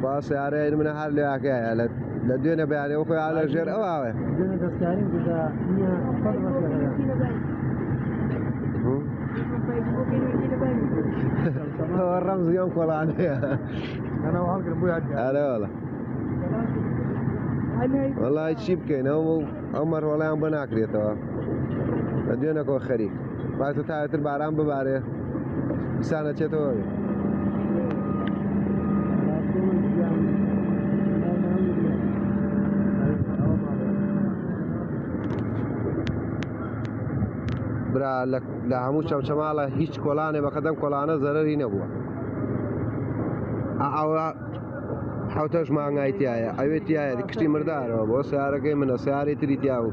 خلاص يا ريت من هر لواك لدينا بيعني وخي على الجير أواوي دينا دستكارين كذا هي فرق هو الرمز يوم كولاني أنا وهالك أبوي هذا والله والله تشيب كين عمر والله يوم بناكري توا لدينا كو خريك بعد تتعاية البعران بباري بسانة تشتوي برا لهمو شمشماله هیچ کلانه بقدم کلانه ضرری نبوه او حوتش مانگای تیایا اوی تیایا کشتی مردار و بو سیاره که من سیاره تری تیاو